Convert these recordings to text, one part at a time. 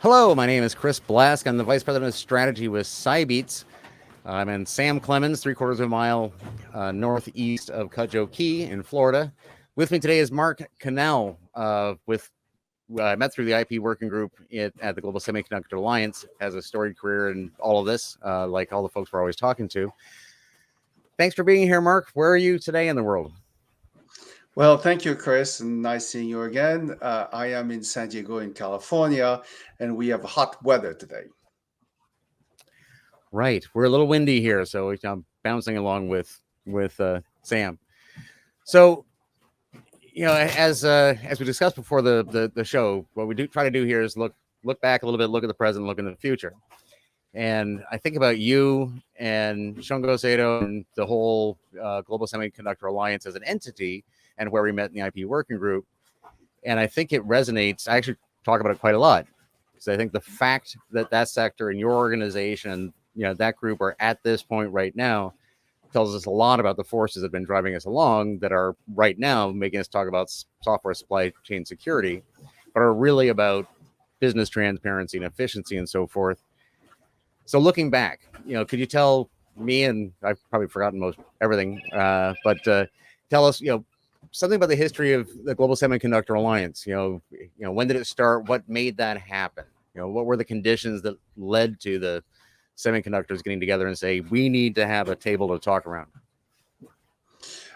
Hello, my name is Chris Blask. I'm the Vice President of Strategy with Cybeats. I'm in Sam Clemens, 3/4 of a mile northeast of Cudjoe Key in Florida. With me today is Marc Canel. I met through the IP working group at the Global Semiconductor Alliance. Has a storied career in all of this, like all the folks we're always talking to. Thanks for being here, Marc. Where are you today in the world? Well, thank you, Chris, and nice seeing you again. I am in San Diego, in California, and we have hot weather today. Right, we're a little windy here, so I'm bouncing along with Sam. So as we discussed before the show, what we do try to do here is look back a little bit, look at the present, look into the future. And I think about you and Shungo Sato and the whole Global Semiconductor Alliance as an entity, and where we met in the IP working group. And I think it resonates. I actually talk about it quite a lot because I think the fact that that sector and your organization, that group are at this point right now tells us a lot about the forces that have been driving us along that are right now making us talk about software supply chain security, but are really about business transparency and efficiency and so forth. So looking back, could you tell me, and I've probably forgotten most everything, but tell us, something about the history of the Global Semiconductor Alliance. When did it start? What made that happen? What were the conditions that led to the semiconductors getting together and say we need to have a table to talk around?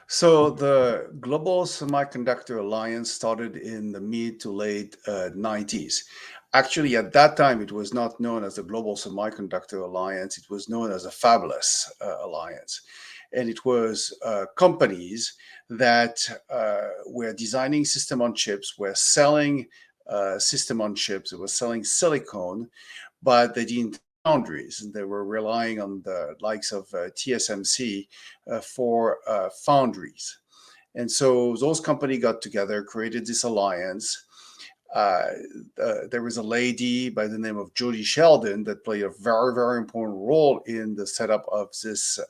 So, the Global Semiconductor Alliance started in the mid to late 90s. Actually, at that time, it was not known as the Global Semiconductor Alliance, it was known as a Fabless Alliance. And it was companies that were designing system on chips, were selling system on chips, it was selling silicon, but they didn't have foundries, and they were relying on the likes of TSMC for foundries. And so those companies got together, created this alliance. Uh, there was a lady by the name of Jody Sheldon that played a very, very important role in the setup of this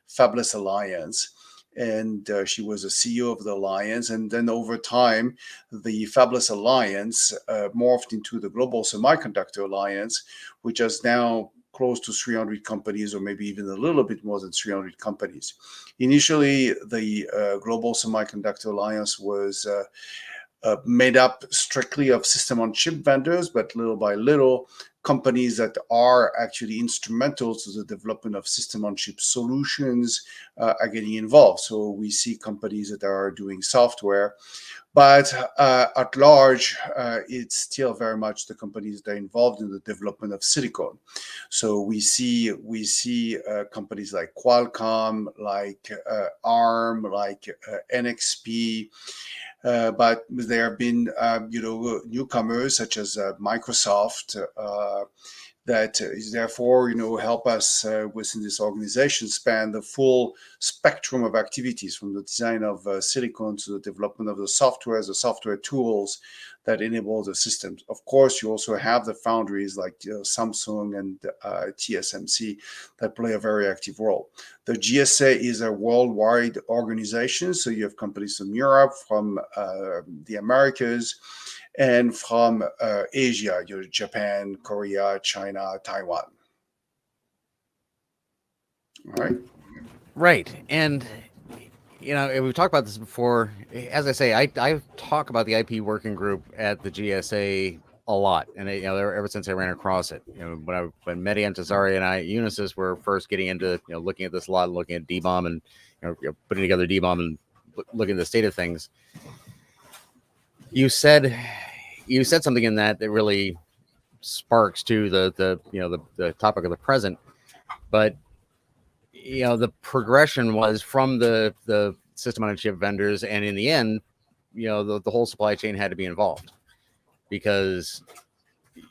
Fabless Alliance. And she was a CEO of the alliance. And then over time, the Fabless Alliance morphed into the Global Semiconductor Alliance, which is now close to 300 companies, or maybe even a little bit more than 300 companies. Initially, the Global Semiconductor Alliance was made up strictly of system on chip vendors, but little by little, companies that are actually instrumental to the development of system on chip solutions are getting involved. So we see companies that are doing software, but at large, it's still very much the companies that are involved in the development of silicon. So we see companies like Qualcomm, like ARM, like NXP, but there have been, newcomers such as Microsoft that is therefore, help us within this organization span the full spectrum of activities, from the design of silicon to the development of the software tools that enable the systems. Of course, you also have the foundries like Samsung and TSMC that play a very active role. The GSA is a worldwide organization, so you have companies from Europe, from the Americas, and from Asia, Japan, Korea, China, Taiwan. All right. Right. And we've talked about this before. As I say, I talk about the IP working group at the GSA a lot, and ever since I ran across it, when Mehdi Antazari and Unisys were first getting into looking at this a lot, looking at DBOM and putting together DBOM and looking at the state of things. You said something in that really sparks to the topic of the present, but the progression was from the system on a chip vendors, and in the end, the whole supply chain had to be involved, because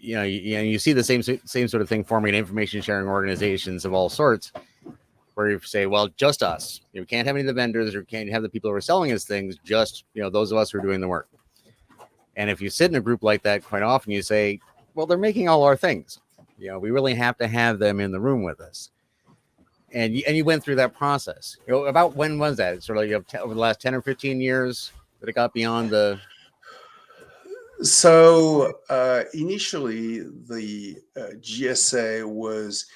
you see the same sort of thing forming in information sharing organizations of all sorts, where you say, well, just us. We can't have any of the vendors, or can't have the people who are selling us things. Just those of us who are doing the work. And if you sit in a group like that, quite often you say, well, they're making all our things. We really have to have them in the room with us. And you went through that process. About when was that? It's sort of over the last 10 or 15 years that it got beyond the. So initially, the GSA was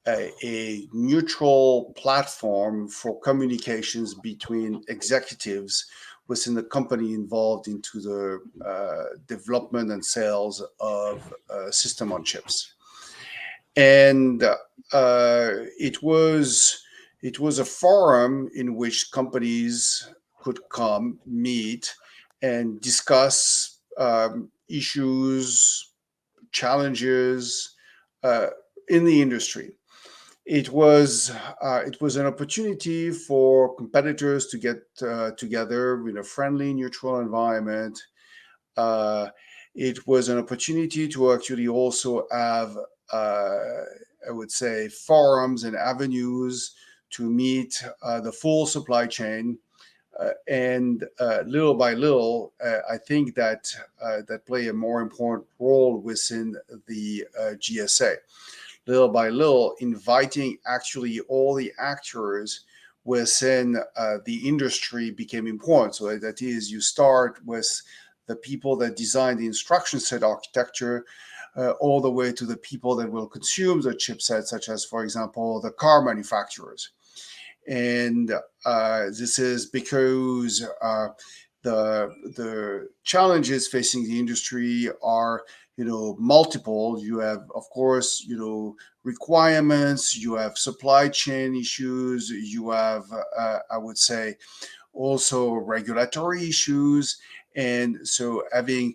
a neutral platform for communications between executives within the company involved into the development and sales of system on chips. And it was a forum in which companies could come meet and discuss issues, challenges uh, in the industry. It was an opportunity for competitors to get together in a friendly, neutral environment. Uh, it was an opportunity to actually also have, I would say, forums and avenues to meet the full supply chain. And little by little, I think that play a more important role within the GSA. Little by little, inviting actually all the actors within the industry became important. So that is, you start with the people that design the instruction set architecture, all the way to the people that will consume the chipset, such as, for example, the car manufacturers. And this is because the challenges facing the industry are, multiple. You have, of course, requirements. You have supply chain issues. You have, I would say, also regulatory issues. And so having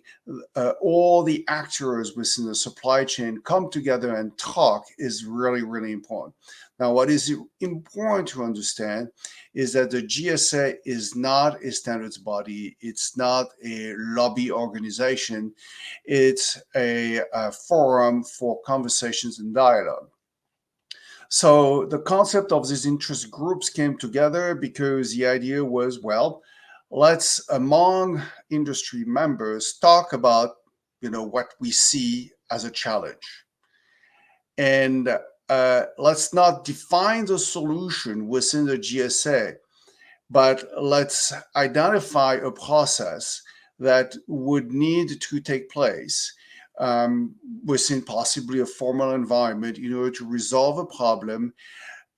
all the actors within the supply chain come together and talk is really, really important. Now, what is important to understand is that the GSA is not a standards body. It's not a lobby organization. It's a forum for conversations and dialogue. So the concept of these interest groups came together because the idea was, well, let's among industry members talk about what we see as a challenge, and let's not define the solution within the GSA, but let's identify a process that would need to take place within possibly a formal environment in order to resolve a problem,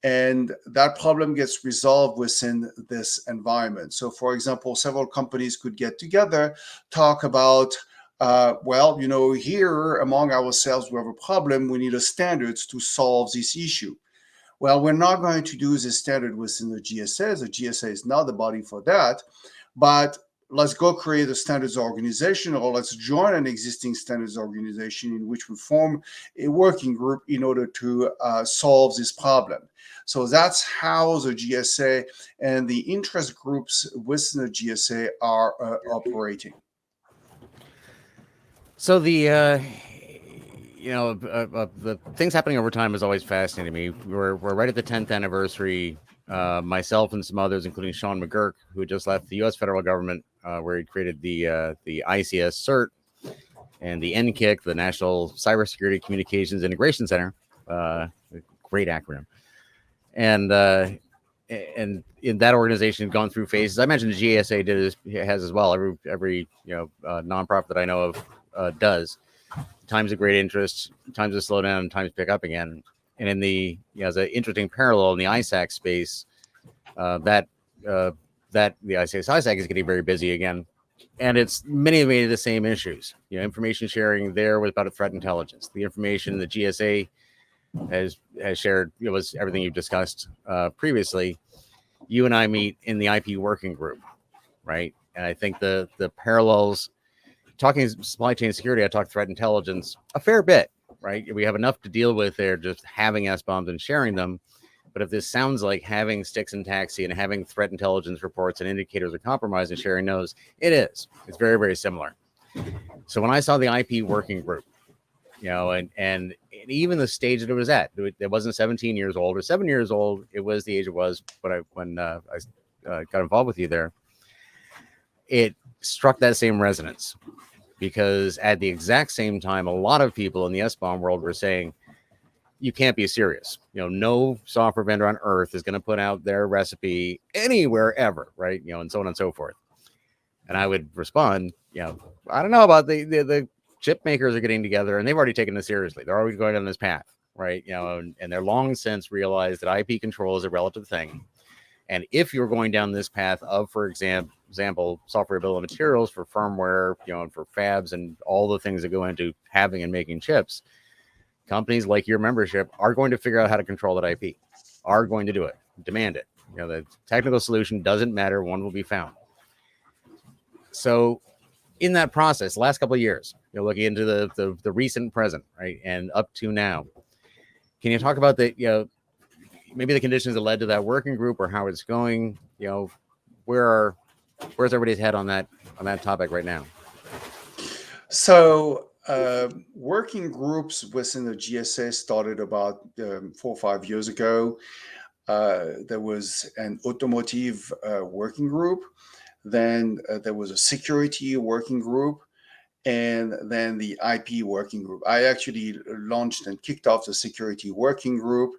and that problem gets resolved within this environment. So, for example, several companies could get together, talk about, well, here among ourselves, we have a problem. We need a standards to solve this issue. Well, we're not going to do this standard within the GSA. The GSA is not the body for that, but let's go create a standards organization, or let's join an existing standards organization in which we form a working group in order to solve this problem. So that's how the GSA and the interest groups within the GSA are operating. So the things happening over time has always fascinated me. We're right at the 10th anniversary. Myself and some others, including Sean McGurk, who just left the U.S. federal government, where he created the ICS CERT and the NCIC, the National Cybersecurity Communications Integration Center, great acronym, and in that organization gone through phases. I mentioned the GSA has as well. Every nonprofit that I know of does. Times of great interest, times of slow down, times pick up again. And in the as an interesting parallel in the ISAC space, that the ISAC is getting very busy again, and it's many of the same issues. Information sharing there was about a threat intelligence. The information the GSA has shared was everything you've discussed previously. You and I meet in the IP working group, right? And I think the parallels. Talking supply chain security, I talk threat intelligence a fair bit, right? We have enough to deal with there, just having SBOMs and sharing them. But if this sounds like having sticks and taxi and having threat intelligence reports and indicators of compromise and sharing those, it is. It's very, very similar. So when I saw the IP working group, and even the stage that it was at, it wasn't 17 years old or 7 years old. It was the age it was when I got involved with you there. It struck that same resonance. Because at the exact same time, a lot of people in the SBOM world were saying, you can't be serious. No software vendor on earth is going to put out their recipe anywhere ever, right? And so on and so forth. And I would respond, you know, I don't know about the chip makers are getting together and they've already taken this seriously. They're already going on this path, right? You know, and they're long since realized that IP control is a relative thing. And if you're going down this path of, for example, software bill of materials for firmware, you know, and for fabs and all the things that go into having and making chips, companies like your membership are going to figure out how to control that IP, are going to do it, demand it. You know, the technical solution doesn't matter, one will be found. So in that process, last couple of years, you're looking into the recent present, right, and up to now. Can you talk about the, you know, maybe the conditions that led to that working group or how it's going? You know, where's everybody's head on that topic right now? So, working groups within the GSA started about 4 or 5 years ago. There was an automotive working group, then there was a security working group, and then the IP working group. I actually launched and kicked off the security working group,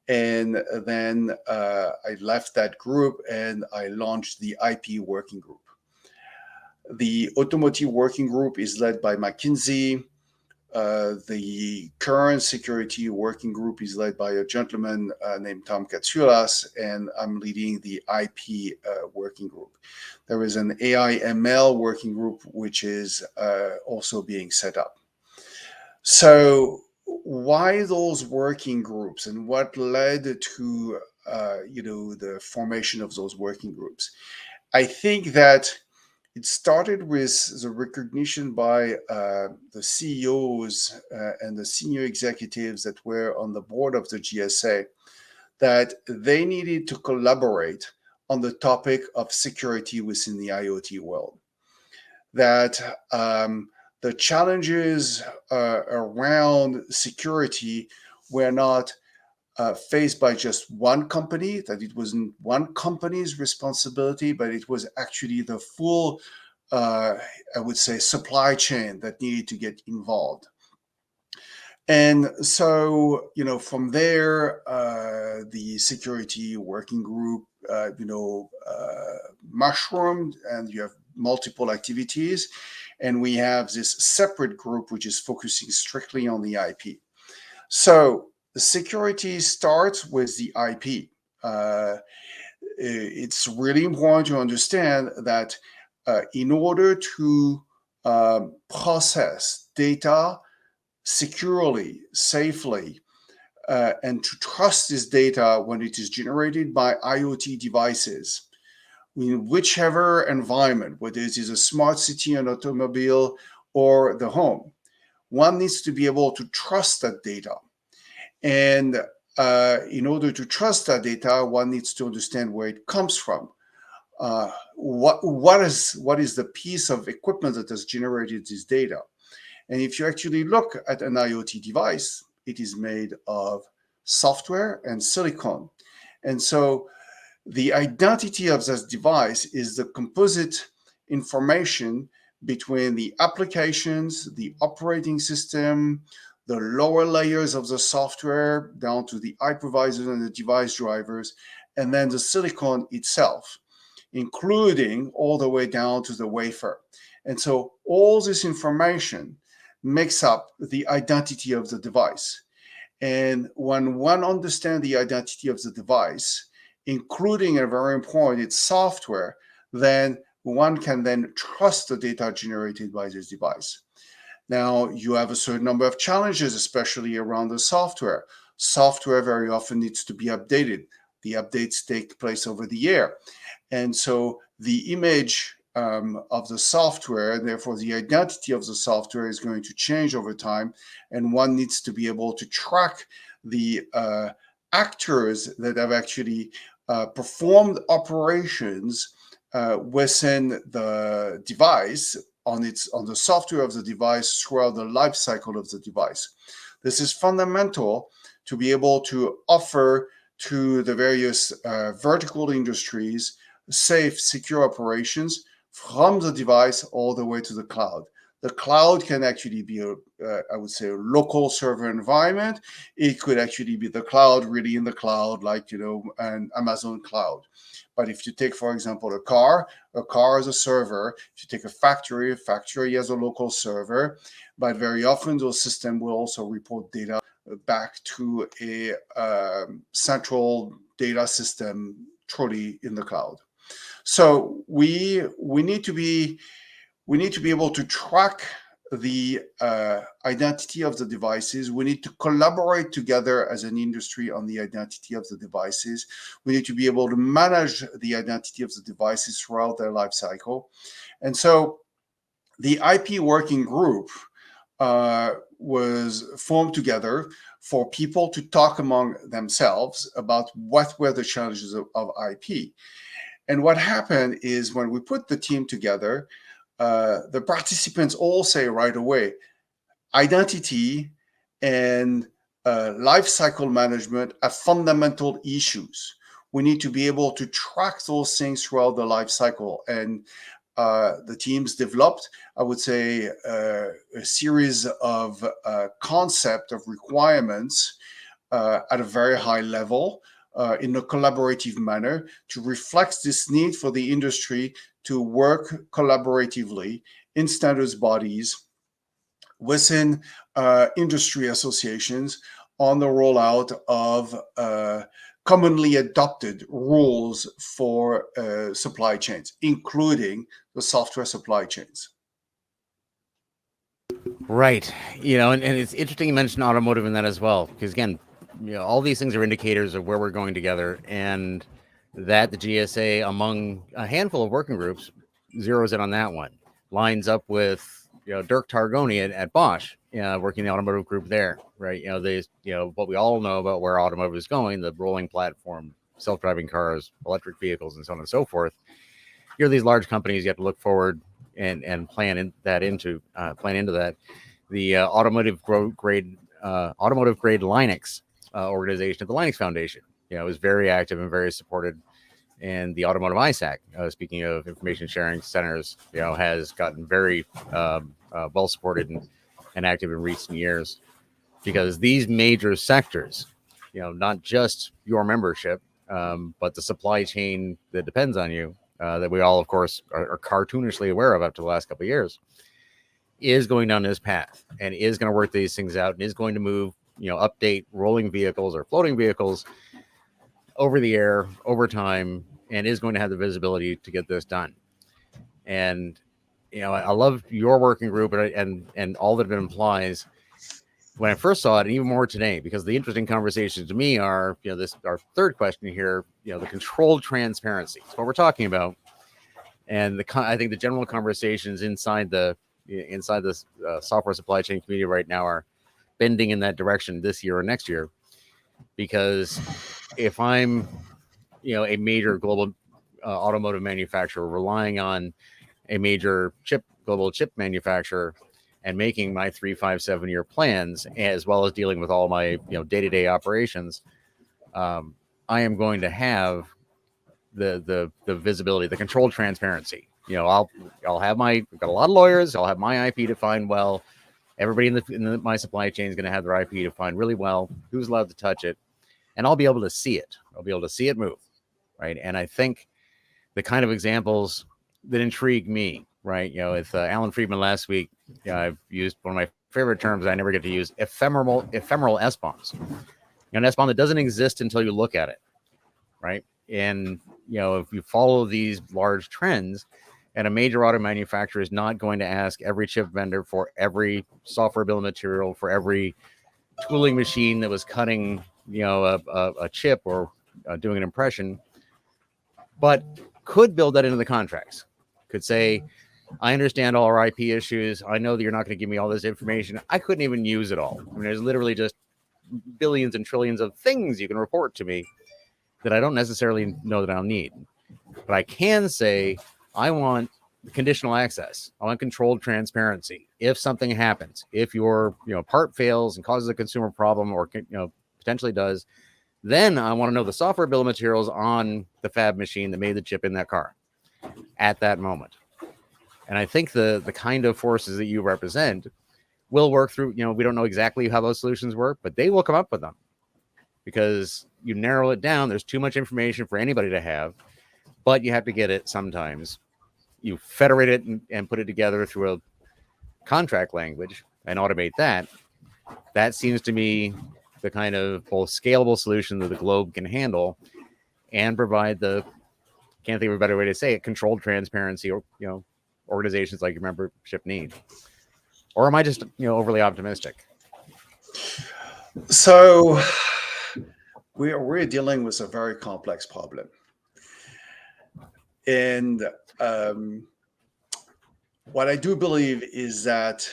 and then I left that group and I launched the IP working group. The automotive working group is led by McKinsey. The current security working group is led by a gentleman named Tom Katsoulas, and I'm leading the IP working group. There is an AI ML working group which is also being set up. So, why those working groups, and what led to the formation of those working groups? I think that it started with the recognition by the CEOs and the senior executives that were on the board of the GSA that they needed to collaborate on the topic of security within the IoT world. That the challenges around security were not faced by just one company, that it wasn't one company's responsibility, but it was actually the full, I would say, supply chain that needed to get involved. And so, from there, the security working group, mushroomed, and you have multiple activities. And we have this separate group, which is focusing strictly on the IP. So, the security starts with the IP. It's really important to understand that in order to process data securely, safely, and to trust this data when it is generated by IoT devices, in whichever environment, whether it is a smart city, an automobile, or the home, one needs to be able to trust that data. And in order to trust that data, one needs to understand where it comes from. What is the piece of equipment that has generated this data? And if you actually look at an IoT device, it is made of software and silicon. And so the identity of this device is the composite information between the applications, the operating system, the lower layers of the software down to the hypervisors and the device drivers, and then the silicon itself, including all the way down to the wafer. And so all this information makes up the identity of the device. And when one understands the identity of the device, including, and very important, its software, then one can then trust the data generated by this device. Now, you have a certain number of challenges, especially around the software. Software very often needs to be updated. The updates take place over the air. And so the image of the software, therefore the identity of the software, is going to change over time. And one needs to be able to track the actors that have actually performed operations within the device, on the software of the device, throughout the life cycle of the device. This is fundamental to be able to offer to the various vertical industries safe, secure operations from the device all the way to the cloud. The cloud can actually be I would say, a local server environment. It could actually be the cloud, really in the cloud, like, an Amazon cloud. But if you take, for example, a car is a server. If you take a factory has a local server. But very often those systems will also report data back to a central data system truly in the cloud. So we need to be able to track the identity of the devices. We need to collaborate together as an industry on the identity of the devices. We need to be able to manage the identity of the devices throughout their life cycle. And so the IP working group was formed together for people to talk among themselves about what were the challenges of IP. And what happened is when we put the team together, the participants all say right away, identity and life cycle management are fundamental issues. We need to be able to track those things throughout the life cycle. And the teams developed, I would say, a series of concept of requirements at a very high level in a collaborative manner to reflect this need for the industry to work collaboratively in standards bodies within industry associations on the rollout of commonly adopted rules for supply chains, including the software supply chains. Right. And it's interesting you mentioned automotive in that as well, because again, all these things are indicators of where we're going together, and that the GSA, among a handful of working groups, zeroes in on that one. Lines up with Dirk Targoni at Bosch, working the automotive group there, right? What we all know about where automotive is going, the rolling platform, self-driving cars, electric vehicles, and so on and so forth. These large companies, you have to look forward and plan into that. The automotive grade Linux organization, the Linux Foundation, is very active and very supported. And the automotive ISAC, speaking of information sharing centers, has gotten very well supported and active in recent years, because these major sectors, not just your membership, but the supply chain that depends on you, that we all, of course, are cartoonishly aware of after the last couple of years, is going down this path and is going to work these things out and is going to move, update rolling vehicles or floating vehicles over the air over time, and is going to have the visibility to get this done. And I love your working group and all that it implies. When I first saw it, and even more today, because the interesting conversations to me are, this our third question here, the controlled transparency. It's what we're talking about, and I think the general conversations inside the software supply chain community right now are bending in that direction this year or next year, because if I'm a major global automotive manufacturer relying on a major global chip manufacturer and making my 3, 5, 7 year plans, as well as dealing with all my day-to-day operations, I am going to have the visibility, the controlled transparency. I'll have I've got a lot of lawyers. I'll have my IP defined well. Everybody in my supply chain is going to have their IP defined really well. Who's allowed to touch it, and I'll be able to see it. I'll be able to see it move, right? And I think the kind of examples that intrigue me, right? With Alan Friedman last week, I've used one of my favorite terms I never get to use: ephemeral SBOMs. An SBOM that doesn't exist until you look at it, right? And if you follow these large trends, and a major auto manufacturer is not going to ask every chip vendor for every software bill of material for every tooling machine that was cutting a chip or doing an impression, but could build that into the contracts. Could say, I understand all our IP issues. I know that you're not going to give me all this information. I couldn't even use it all. I mean, there's literally just billions and trillions of things you can report to me that I don't necessarily know that I'll need. But I can say, I want conditional access. I want controlled transparency. If something happens, if your part fails and causes a consumer problem, or potentially does, then I want to know the software bill of materials on the fab machine that made the chip in that car at that moment. And I think the kind of forces that you represent will work through, we don't know exactly how those solutions work, but they will come up with them because you narrow it down. There's too much information for anybody to have, but you have to get it sometimes. You federate it and put it together through a contract language and automate that. That seems to me the kind of both scalable solution that the globe can handle and provide the, can't think of a better way to say it, controlled transparency, or organizations like your membership need. Or am I just overly optimistic? So we're dealing with a very complex problem, and what I do believe is that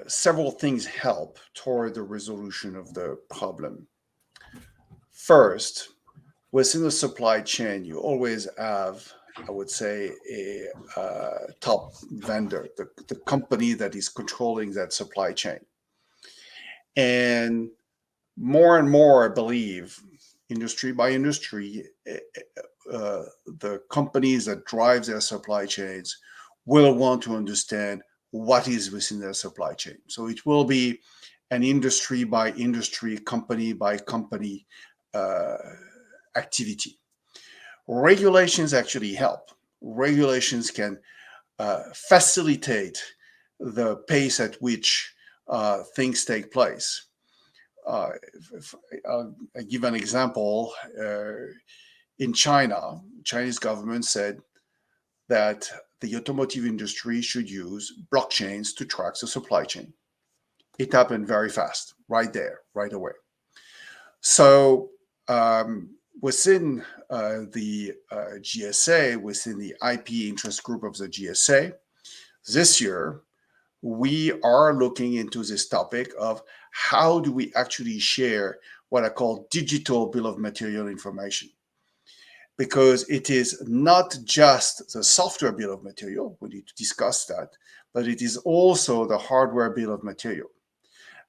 several things help toward the resolution of the problem. First, within the supply chain, you always have, I would say, a top vendor, the company that is controlling that supply chain. And more, I believe, industry by industry, the companies that drive their supply chains will want to understand what is within their supply chain. So it will be an industry by industry, company by company activity. Regulations actually help. Regulations can facilitate the pace at which things take place. I'll give an example. In China, Chinese government said that the automotive industry should use blockchains to track the supply chain. It happened very fast, right there, right away. So within the GSA, within the IP interest group of the GSA, this year, we are looking into this topic of how do we actually share what I call digital bill of material information. Because it is not just the software bill of material, we need to discuss that, but it is also the hardware bill of material.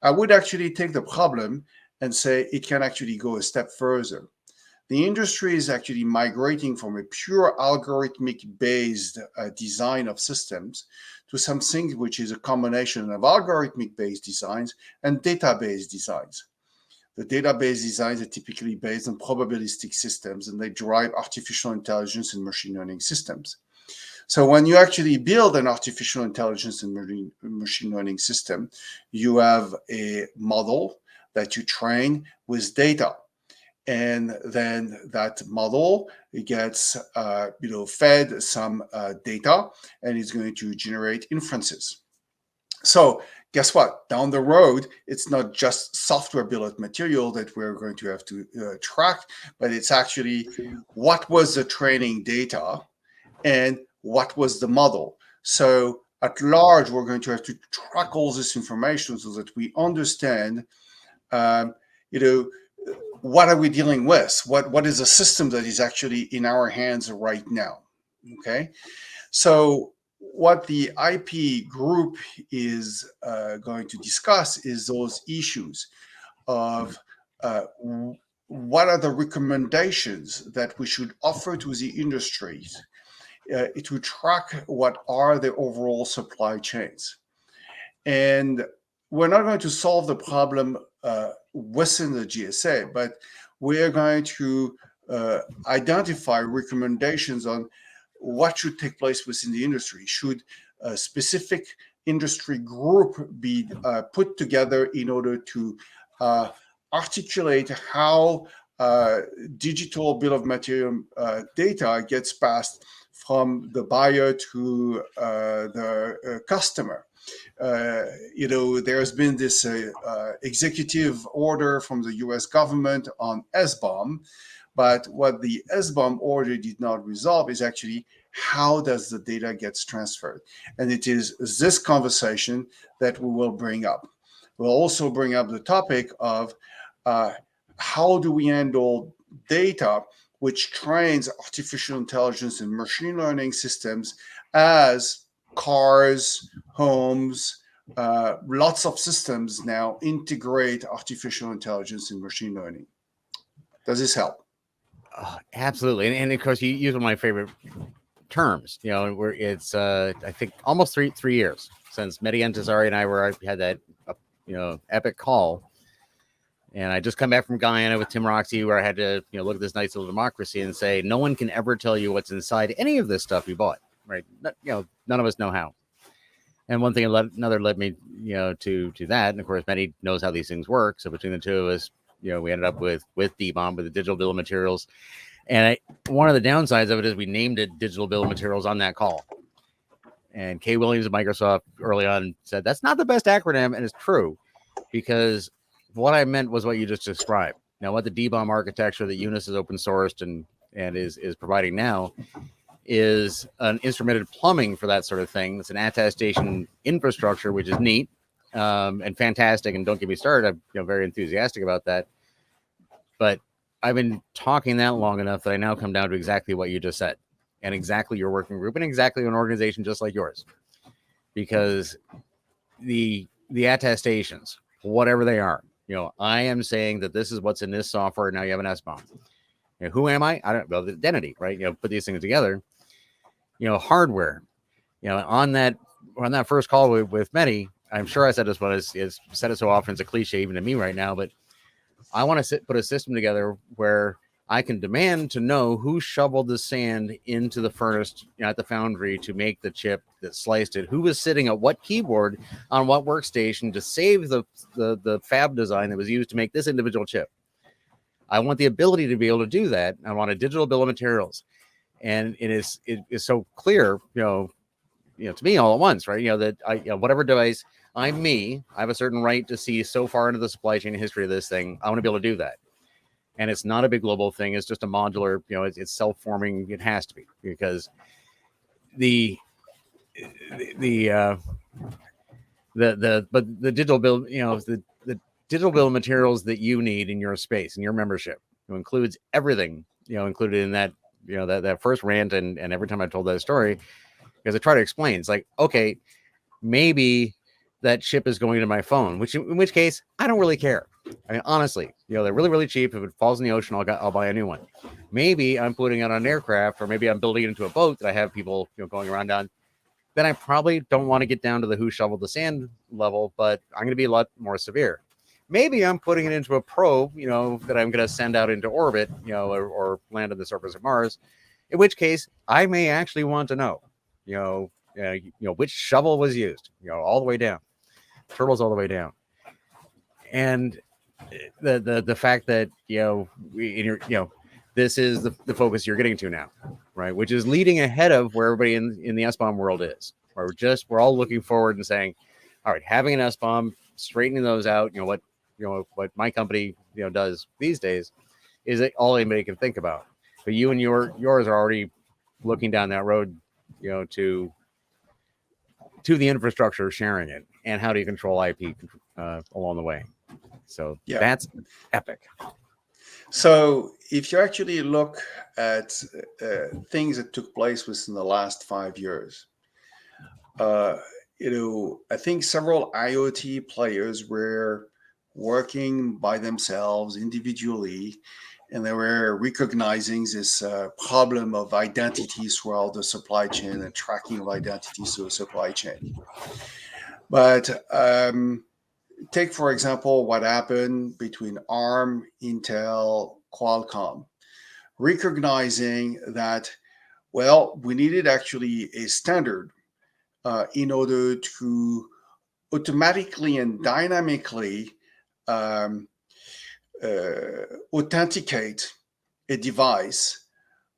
I would actually take the problem and say it can actually go a step further. The industry is actually migrating from a pure algorithmic-based design of systems to something which is a combination of algorithmic-based designs and database designs. The database designs are typically based on probabilistic systems, and they drive artificial intelligence and machine learning systems. So when you actually build an artificial intelligence and machine learning system, you have a model that you train with data. And then that model gets fed some data, and it's going to generate inferences. So guess what? Down the road, it's not just software bill of material that we're going to have to track, but it's actually what was the training data and what was the model. So at large, we're going to have to track all this information so that we understand, what are we dealing with? What is a system that is actually in our hands right now? Okay, so what the IP group is going to discuss is those issues of what are the recommendations that we should offer to the industries to track what are the overall supply chains. And we're not going to solve the problem within the GSA, but we're going to identify recommendations on what should take place within the industry. Should a specific industry group be put together in order to articulate how digital bill of material data gets passed from the buyer to the customer? There's been this executive order from the US government on SBOM, but what the SBOM order did not resolve is actually how does the data gets transferred? And it is this conversation that we will bring up. We'll also bring up the topic of how do we handle data which trains artificial intelligence and machine learning systems as cars, homes, lots of systems now integrate artificial intelligence and machine learning. Does this help? Absolutely. And of course, you use one of my favorite terms. Where it's I think almost three years since Mehdi Entazari and I had that epic call. And I just come back from Guyana with Tim Roxy, where I had to look at this nice little democracy and say, no one can ever tell you what's inside any of this stuff you bought, right? None of us know how. And one thing another led me to that. And of course, Mehdi knows how these things work. So between the two of us, we ended up with D-Bomb, with the digital bill of materials. And one of the downsides of it is we named it digital bill of materials on that call. And Kay Williams of Microsoft early on said, that's not the best acronym. And it's true, because what I meant was what you just described. Now, what the D-Bomb architecture that Eunice has open sourced and is providing now is an instrumented plumbing for that sort of thing. It's an attestation infrastructure, which is neat and fantastic. And don't get me started, I'm very enthusiastic about that. But I've been talking that long enough that I now come down to exactly what you just said, and exactly your working group, and exactly an organization just like yours. Because the attestations, whatever they are, I am saying that this is what's in this software. Now you have an SBOM. Who am I? I don't know. The identity, right? Put these things together. Hardware. On that first call with Mehdi, I'm sure I said this, but it's said it so often, it's a cliche even to me right now. But I want to put a system together where I can demand to know who shoveled the sand into the furnace at the foundry to make the chip that sliced it, who was sitting at what keyboard on what workstation to save the fab design that was used to make this individual chip. I want the ability to be able to do that. I want a digital bill of materials. And it is so clear, to me all at once, right? That whatever device I'm me, I have a certain right to see so far into the supply chain history of this thing. I want to be able to do that. And it's not a big global thing. It's just a modular, it's self-forming. It has to be, because the digital bill, the digital bill of materials that you need in your space, in your membership, includes everything, included in that, that first rant. And every time I told that story, because I try to explain, it's like, okay, maybe that chip is going to my phone, in which case I don't really care. I mean, honestly, they're really, really cheap. If it falls in the ocean, I'll buy a new one. Maybe I'm putting it on an aircraft, or maybe I'm building it into a boat that I have people going around on. Then I probably don't want to get down to the who shoveled the sand level, but I'm going to be a lot more severe. Maybe I'm putting it into a probe, that I'm going to send out into orbit, or land on the surface of Mars. In which case, I may actually want to know, which shovel was used, all the way down, turtles all the way down. And the fact that this is the focus you're getting to now, right? Which is leading ahead of where everybody in the SBOM world is. Where we're all looking forward and saying, all right, having an SBOM, straightening those out. What my company does these days is all anybody can think about. But you and yours are already looking down that road, to the infrastructure, sharing it, and how do you control IP along the way. So that's epic. So if you actually look at things that took place within the last 5 years, I think several IoT players were working by themselves individually, and they were recognizing this problem of identity throughout the supply chain and tracking of identity through the supply chain. But take, for example, what happened between ARM, Intel, Qualcomm, recognizing that, we needed actually a standard in order to automatically and dynamically authenticate a device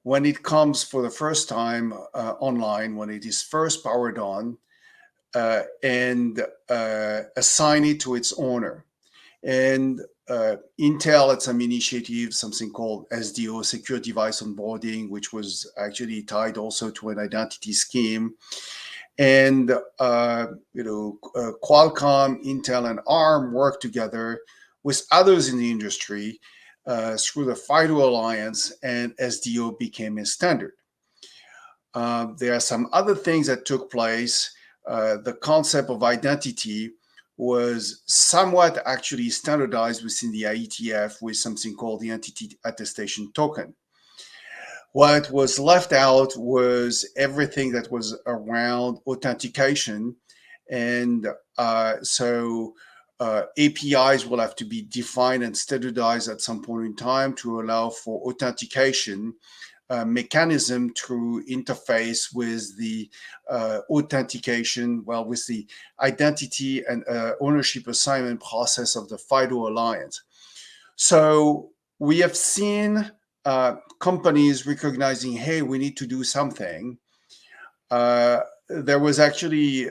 when it comes for the first time online, when it is first powered on, and assign it to its owner. And Intel had some initiative, something called SDO, Secure Device Onboarding, which was actually tied also to an identity scheme. And Qualcomm, Intel, and ARM worked together with others in the industry through the FIDO Alliance, and SDO became a standard. There are some other things that took place. The concept of identity was somewhat actually standardized within the IETF with something called the Entity Attestation Token. What was left out was everything that was around authentication. And APIs will have to be defined and standardized at some point in time to allow for authentication mechanism to interface with the authentication, well, with the identity and ownership assignment process of the FIDO Alliance. So we have seen companies recognizing, hey, we need to do something. There was actually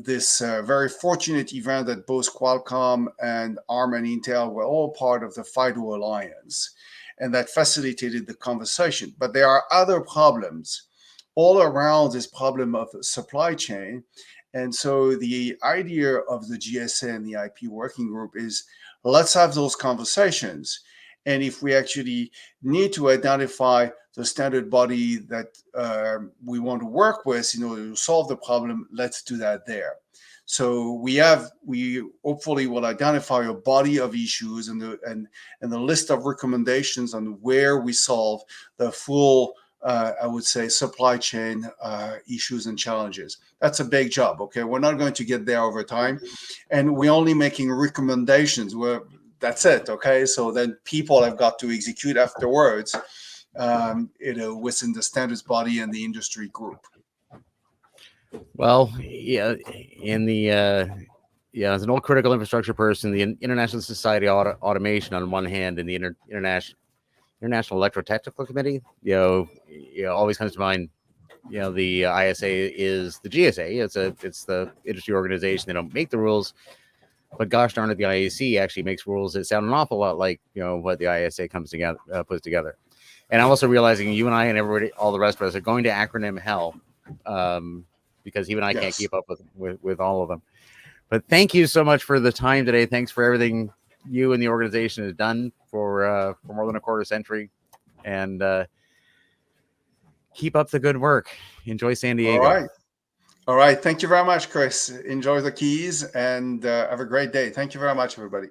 this very fortunate event that both Qualcomm and ARM and Intel were all part of the FIDO Alliance, and that facilitated the conversation. But there are other problems all around this problem of supply chain. And so the idea of the GSA and the IP working group is, let's have those conversations. And if we actually need to identify the standard body that we want to work with in order to solve the problem, let's do that there. So we hopefully will identify a body of issues and the list of recommendations on where we solve the full, I would say, supply chain issues and challenges. That's a big job. Okay, we're not going to get there over time, and we're only making recommendations. That's it. Okay, so then people have got to execute afterwards, within the standards body and the industry group. Well, yeah, in the as an old critical infrastructure person, the International Society of Automation on one hand, and the International Electrotechnical Committee, always comes to mind. The ISA is the GSA. It's the industry organization. They don't make the rules, but gosh darn it, the IAC actually makes rules that sound an awful lot like what the ISA comes together, puts together. And I'm also realizing you and I and everybody, all the rest of us, are going to acronym hell, because even I can't keep up with all of them. But thank you so much for the time today. Thanks for everything you and the organization has done for more than a quarter century, and keep up the good work. Enjoy San Diego. All right. Thank you very much, Chris. Enjoy the keys and have a great day. Thank you very much, everybody.